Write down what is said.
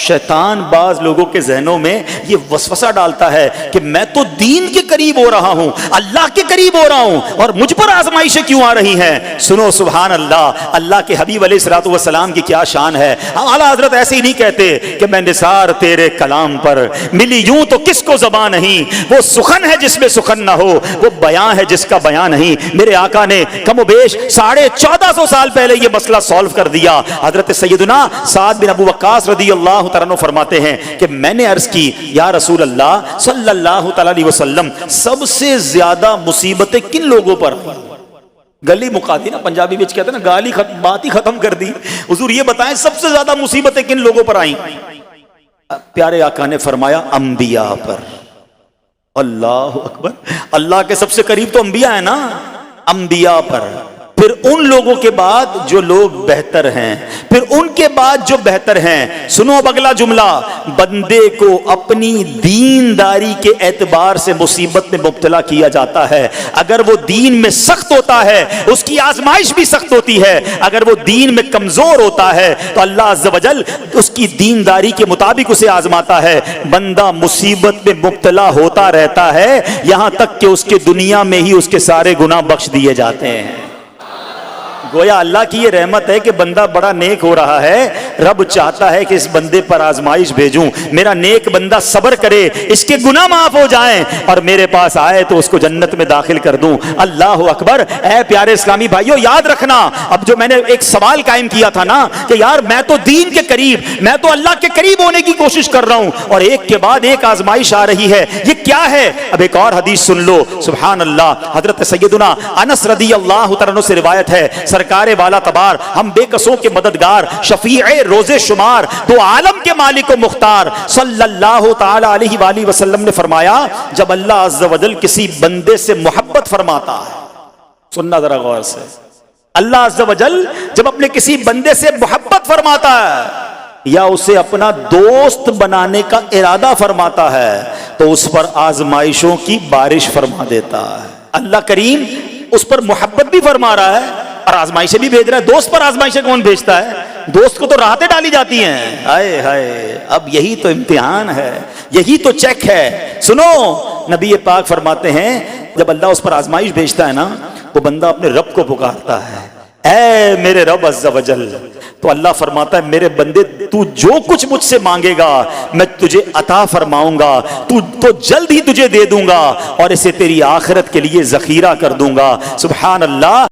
शैतान बाज लोगों के जहनों में ये वसवसा डालता है कि मैं तो दीन के करीब हो रहा हूं, अल्लाह के करीब हो रहा हूं, और मुझ पर आजमाइशें क्यों आ रही हैं। सुनो सुभान अल्लाह, अल्लाह के हबीब अलैहिस्सलातु वस्सलाम की क्या शान है। आला हजरत ऐसे ही नहीं कहते कि मैं निसार तेरे कलाम पर, मिली यूं तो किसको ज़बान नहीं, वो सुखन है जिसमें सुखन ना हो, वो बयां है जिसका बयां नहीं। मेरे आका ने कमोबेश 1450 साल पहले ये मसला सॉल्व कर दिया। हजरत सैयदना साद बिन अबू वक्कास रदियल्लाहु तआला अन्हु फरमाते हैं कि मैंने अर्ज की, या रसूल अल्लाह सल्लल्लाहु तआला अलैहि वसल्लम, सबसे ज्यादा मुसीबतें किन लोगों पर? गली मुका दी ना, पंजाबी में कहते हैं ना, गाली बात ही खत्म कर दी। हुजूर ये बताएं सबसे ज्यादा मुसीबतें किन लोगों पर आई? प्यारे आका ने फरमाया अंबिया पर। अल्लाह अकबर, अल्लाह के सबसे करीब तो अंबिया है ना, अंबिया पर, फिर उन लोगों के बाद जो लोग बेहतर हैं, फिर उनके बाद जो बेहतर हैं। सुनो अब अगला जुमला, बंदे को अपनी दीनदारी के एतबार से मुसीबत में मुब्तला किया जाता है। अगर वो दीन में सख्त होता है उसकी आजमाइश भी सख्त होती है, अगर वो दीन में कमजोर होता है तो अल्लाह अज़्ज़ व जल उसकी दीनदारी के मुताबिक उसे आजमाता है। बंदा मुसीबत में मुब्तला होता रहता है यहां तक कि उसके दुनिया में ही उसके सारे गुनाह बख्श दिए जाते हैं। गोया अल्लाह की ये रहमत है कि बंदा बड़ा नेक हो रहा है, रब चाहता है कि इस बंदे पर आजमाइश भेजूं, मेरा नेक बंदा सब्र करे, इसके गुनाह माफ हो जाएं और मेरे पास आए तो उसको जन्नत में दाखिल कर दूं। अल्लाह अकबर। ऐ प्यारे इस्लामी भाइयों, याद रखना, अब जो मैंने एक सवाल कायम किया था ना कि यार मैं तो दीन के करीब, मैं तो अल्लाह के करीब होने की कोशिश कर रहा हूं और एक के बाद एक आजमाइश आ रही है, ये क्या है? अब एक और हदीस सुन लो, सुभान अल्लाह। हजरत सैयदना अनस रदियल्लाहु तआला अन्हु से रिवायत है, सरकारे वाला तबार, हम बेकसों के मददगार, शफीए रोजे शुमार, दो आलम के मालिक व मुख्तार सल्लल्लाहु तआला अलैहि वसल्लम ने फरमाया, जब अल्लाह अज़्ज़ व जल किसी बंदे से मोहब्बत फरमाता है, सुनना जरा गौर से, अल्लाह अज़्ज़ व जल जब अपने किसी बंदे से मोहब्बत फरमाता है या उसे अपना दोस्त बनाने का इरादा फरमाता है तो उस पर आजमाइशों की बारिश फरमा देता है। अल्लाह करीम उस पर मोहब्बत भी फरमा रहा है और आजमाइशें भी भेज रहा है। दोस्त पर आजमाइशें कौन भेजता है? दोस्त को तो राहतें डाली जाती हैं। हाय हाय, अब यही तो इम्तिहान है, यही तो चेक है। सुनो, नबी पाक फरमाते हैं जब अल्लाह उस पर आजमाइश भेजता है ना तो बंदा अपने रब को पुकारता है, ऐ मेरे रब अज़्ज़ व जल। तो अल्लाह फरमाता है, मेरे बंदे तू जो कुछ मुझसे मांगेगा मैं तुझे अता फरमाऊंगा, तू तो जल्द ही तुझे दे दूंगा और इसे तेरी आखिरत के लिए जखीरा कर दूंगा। सुभान अल्लाह।